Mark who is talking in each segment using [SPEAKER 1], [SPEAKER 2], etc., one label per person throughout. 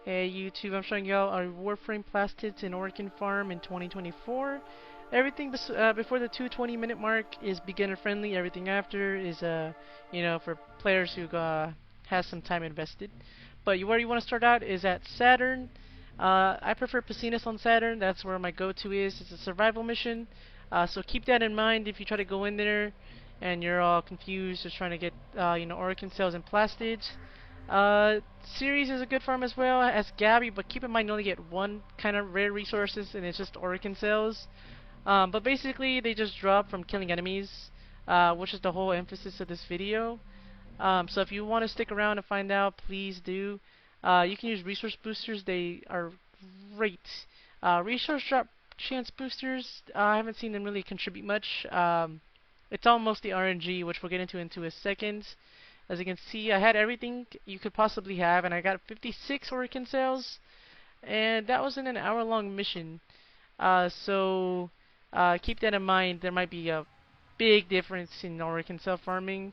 [SPEAKER 1] Hey YouTube, I'm showing y'all our Warframe plastids in Orokin farm in 2024. Everything before the 220-minute mark is beginner friendly. Everything after is for players who has some time invested. But where you want to start out is at Saturn. I prefer Piscinus on Saturn. That's where my go-to is. It's a survival mission. So keep that in mind if you try to go in there and you're all confused, just trying to get Orokin cells and plastids. Ceres is a good farm as well as Gabby, but keep in mind you only get one kind of rare resources, and it's just Orokin cells. But basically, they just drop from killing enemies, which is the whole emphasis of this video. So if you want to stick around and find out, please do. You can use resource boosters; they are great. Resource drop chance boosters, I haven't seen them really contribute much. It's all mostly RNG, which we'll get into a second. As you can see, I had everything you could possibly have, and I got 56 Orokin cells, and that was in an hour-long mission. Keep that in mind. There might be a big difference in Orokin cell farming.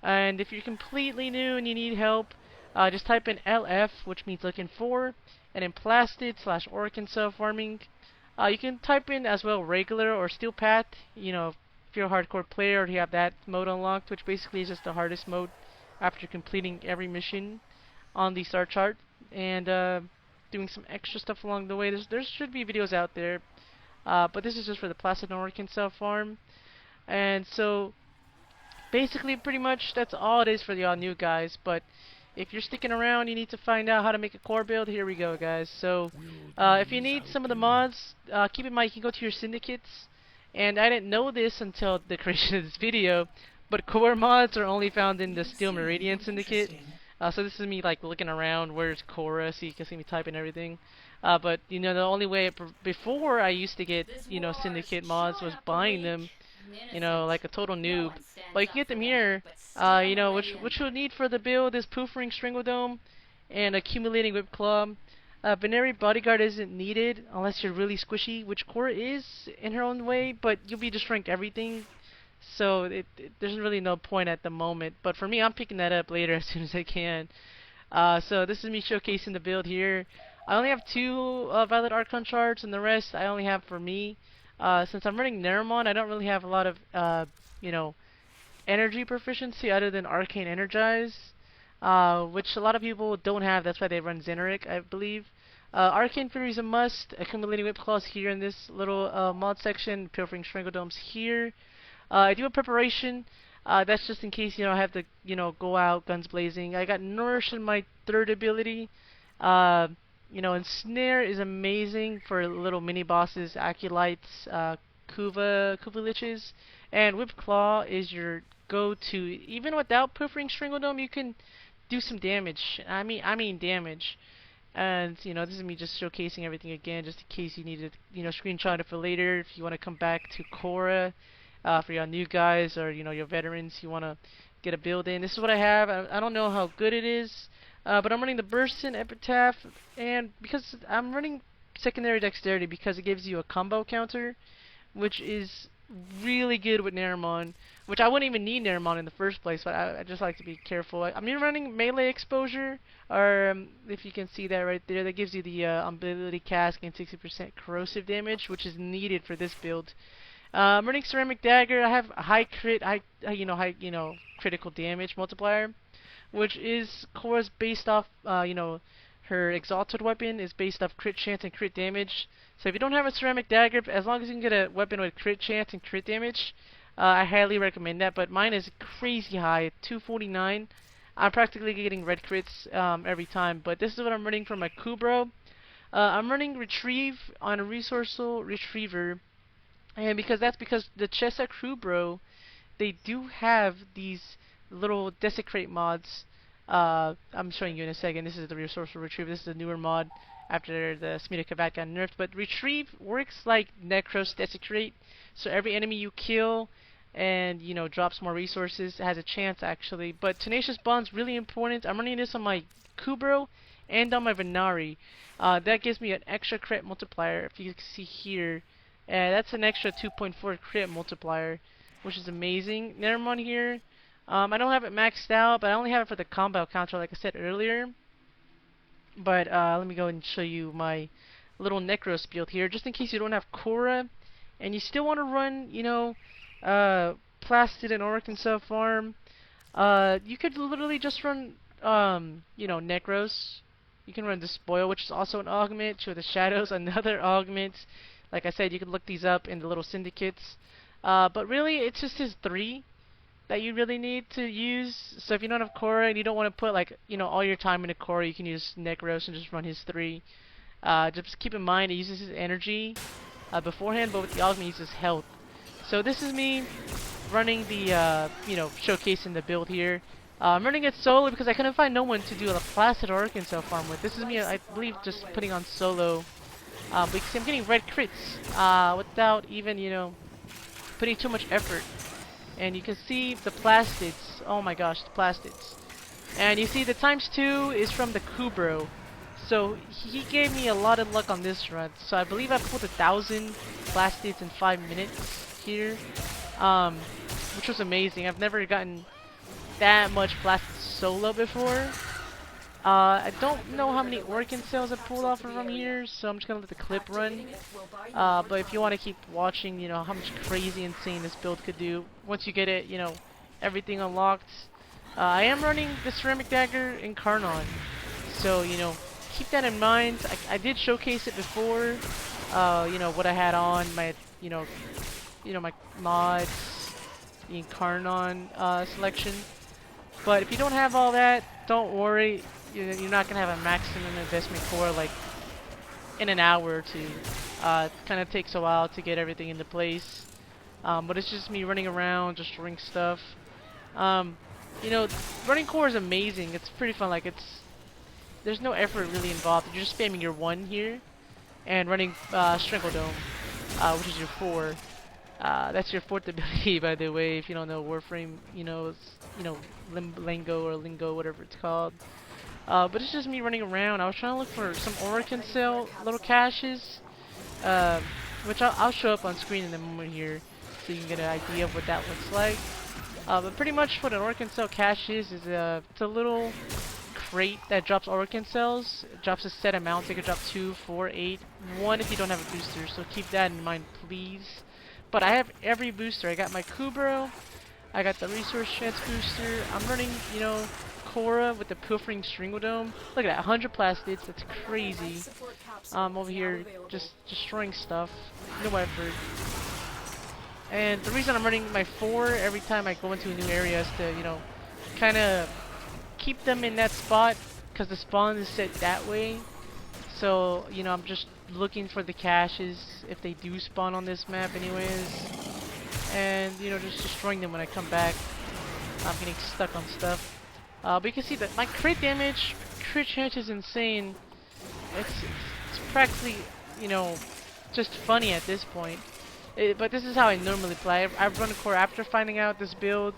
[SPEAKER 1] And if you're completely new and you need help, just type in LF, which means looking for, and then plastid/Orokin cell farming. You can type in as well regular or steel path, if you're a hardcore player or you have that mode unlocked, which basically is just the hardest mode after completing every mission on the star chart, and doing some extra stuff along the way. There should be videos out there, but this is just for the Placid Orokin cell farm. And so basically pretty much that's all it is for the all new guys. But if you're sticking around, you need to find out how to make a core build. Here we go, guys. So if you need some of the mods, keep in mind you can go to your syndicates. And I didn't know this until the creation of this video, but core mods are only found in the Steel Meridian Syndicate. So this is me like looking around, where's Khora, so you can see me typing everything. But the only way before I used to get Syndicate mods was buying them, like a total noob. But you can get them here. Which you'll need for the build is Poof Ring Stringodome and Accumulating Whip Claw. Binary Bodyguard isn't needed unless you're really squishy, which Khora is in her own way, but you'll be destroying everything. So there's really no point at the moment. But for me, I'm picking that up later as soon as I can. So this is me showcasing the build here. I only have two Violet Archon shards, and the rest I only have for me. Since I'm running Neramon, I don't really have a lot of energy proficiency other than Arcane Energize, which a lot of people don't have. That's why they run Xeneric, I believe. Arcane Fury is a must. Accumulating Whip Claws here in this little mod section. Pilfering Strangledomes here. I do a preparation. That's just in case I have to go out guns blazing. I got Nourish in my third ability. And Snare is amazing for little mini bosses, Acolytes, Kuva Liches, and Whip Claw is your go-to. Even without Pilfering Stringodome, you can do some damage. I mean damage. And this is me just showcasing everything again, just in case you need to screenshot it for later. If you want to come back to Khora, for your new guys or your veterans, you want to get a build in. This is what I have. I don't know how good it is, but I'm running the Bursten Epitaph, and because I'm running secondary dexterity because it gives you a combo counter, which is really good with Neramon, which I wouldn't even need Neramon in the first place, but I just like to be careful. I'm running melee exposure, or if you can see that right there, that gives you the ability cast and 60% corrosive damage, which is needed for this build. I'm running Ceramic Dagger. I have a high critical damage multiplier, which is Khora's based off, her exalted weapon is based off crit chance and crit damage. So if you don't have a Ceramic Dagger, as long as you can get a weapon with crit chance and crit damage, I highly recommend that. But mine is crazy high, at 249. I'm practically getting red crits every time. But this is what I'm running for my Kubro. I'm running Retrieve on a Resourceful Retriever. And because the Chesa Kubro, they do have these little Desecrate mods. I'm showing you in a second. This is the Resourceful Retrieve. This is a newer mod after the Smita Kavat got nerfed. But Retrieve works like Nekros Desecrate. So every enemy you kill and drops more resources, has a chance actually. But Tenacious Bond's really important. I'm running this on my Kubro and on my Venari. That gives me an extra crit multiplier. If you can see here. That's an extra 2.4 crit multiplier, which is amazing. Neramon here, I don't have it maxed out, but I only have it for the combo counter, like I said earlier. But let me go and show you my little Nekros build here, just in case you don't have Khora, and you still want to run, Plastid and Orokin sub farm. You could literally just run, Nekros. You can run the Spoil, which is also an augment. Show the Shadows, another augment. Like I said, you can look these up in the little syndicates. But really, it's just his 3 that you really need to use. So if you don't have Khora and you don't want to put all your time into Khora, you can use Nekros and just run his 3. Just keep in mind it uses his energy beforehand, but with the augment it uses health. So this is me running the showcasing the build here. I'm running it solo because I couldn't find no one to do a Placid or Arkansas farm with. This is me, I believe, just putting on solo because I'm getting red crits without even putting too much effort. And you can see the plastids. Oh my gosh, the plastids. And you see the ×2 is from the Kubro. So he gave me a lot of luck on this run. So I believe I pulled 1,000 plastids in 5 minutes here, which was amazing. I've never gotten that much plastid solo before. I don't know how many Orkin cells I pulled off from here, so I'm just gonna let the clip run. But if you want to keep watching, how much crazy insane this build could do once you get it, everything unlocked. I am running the ceramic dagger in Karnon, so keep that in mind. I did showcase it before. What I had on my, my mods, the Karnon selection. But if you don't have all that, don't worry. You're not gonna have a maximum investment core like in an hour or two. It kind of takes a while to get everything into place. But it's just me running around, destroying stuff. Running core is amazing. It's pretty fun. There's no effort really involved. You're just spamming your 1 here and running Strinkle Dome, which is your 4. That's your 4th ability, by the way. If you don't know Warframe, lingo, whatever it's called. But it's just me running around. I was trying to look for some Orokin cell little caches, which I'll show up on screen in a moment here, so you can get an idea of what that looks like. But pretty much what an Orokin cell cache is it's a little crate that drops Orokin cells. It drops a set amount. It can drop 2, 4, 8, 1 if you don't have a booster. So keep that in mind, please. But I have every booster. I got my Kubro. I got the Resource Chance booster. I'm running, Khora with the Pilfering Stringle Dome. Look at that, 100 plastids. That's crazy. Over here just destroying stuff. No effort. And the reason I'm running my 4 every time I go into a new area is to, kind of keep them in that spot, because the spawn is set that way. So, I'm just looking for the caches if they do spawn on this map anyways. And, just destroying them when I come back. I'm getting stuck on stuff. But you can see that my crit damage, crit chance is insane. It's practically, just funny at this point. But this is how I normally play. I've run a core after finding out this build,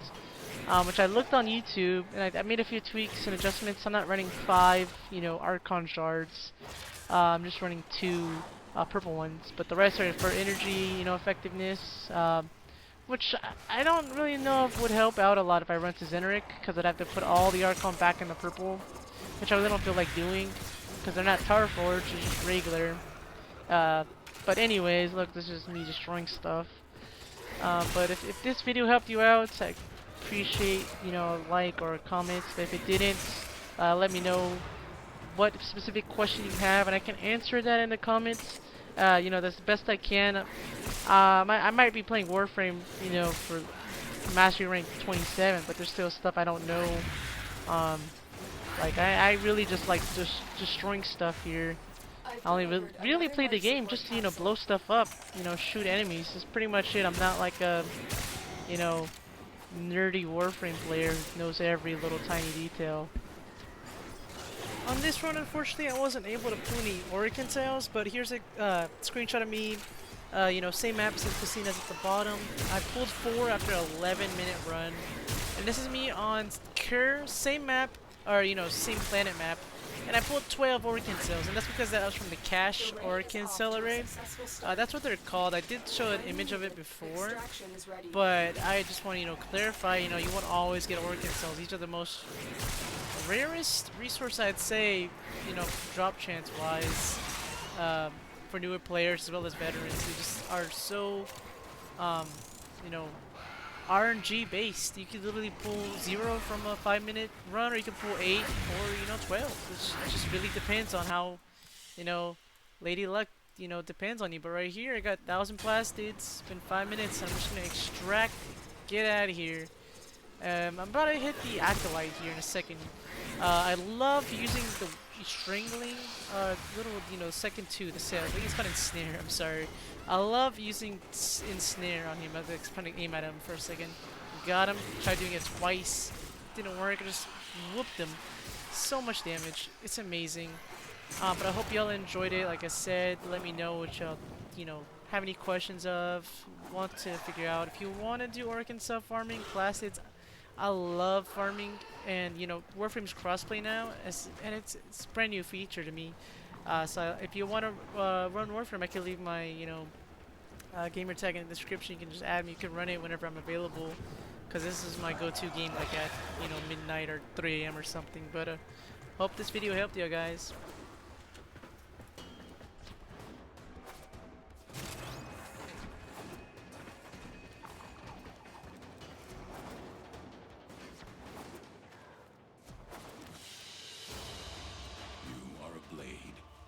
[SPEAKER 1] which I looked on YouTube, and I made a few tweaks and adjustments. I'm not running 5, Archon shards. I'm just running 2 purple ones, but the rest are for energy, effectiveness, which I don't really know if would help out a lot if I run to Zeneric, because I'd have to put all the Archon back in the purple, which I really don't feel like doing, because they're not Tower Forge, they're just regular. But anyways, look, this is me destroying stuff. But if this video helped you out, I appreciate, a like or a comment. If it didn't, let me know what specific question you have, and I can answer that in the comments. That's the best I can. I might be playing Warframe, for Mastery Rank 27, but there's still stuff I don't know. I really just like destroying stuff here. I only really play the game just to, blow stuff up, shoot enemies. That's pretty much it. I'm not like a, nerdy Warframe player who knows every little tiny detail.
[SPEAKER 2] On this run, unfortunately, I wasn't able to pull any Orokin cells, but here's a screenshot of me, same map as Casinas at the bottom. I pulled 4 after an 11-minute run, and this is me on Khora, same map, or, same planet map, and I pulled 12 orokin cells, and that's because that was from the cash orokin cell array. That's what they're called. I did show an image of it before, but I just want to, clarify, you won't always get orokin cells. These are the most rarest resource, I'd say, drop chance wise, for newer players as well as veterans who just are so, you know, RNG based. You can literally pull 0 from a 5-minute run, or you can pull 8 or 12, which just really depends on how, Lady Luck, depends on you. But right here, I got 1,000 plastids. It's been 5 minutes. I'm just gonna extract, get out of here. I'm about to hit the acolyte here in a second. I love using the strangling little, second 2, the set. I think it's called ensnare. I'm sorry. I love using ensnare on him. I was trying to aim at him for a second. Got him. Tried doing it twice. Didn't work. I just whooped him. So much damage. It's amazing. But I hope y'all enjoyed it. Like I said, let me know what y'all, have any questions of, want to figure out. If you want to do orokin sub farming, plastids, I love farming, and Warframe's crossplay now, and it's a brand new feature to me. So if you want to run Warframe, I can leave my gamer tag in the description. You can just add me. You can run it whenever I'm available, because this is my go-to game, like at midnight or 3 a.m. or something. But hope this video helped you guys.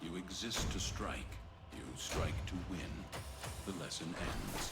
[SPEAKER 3] You exist to strike. You strike to win. The lesson ends.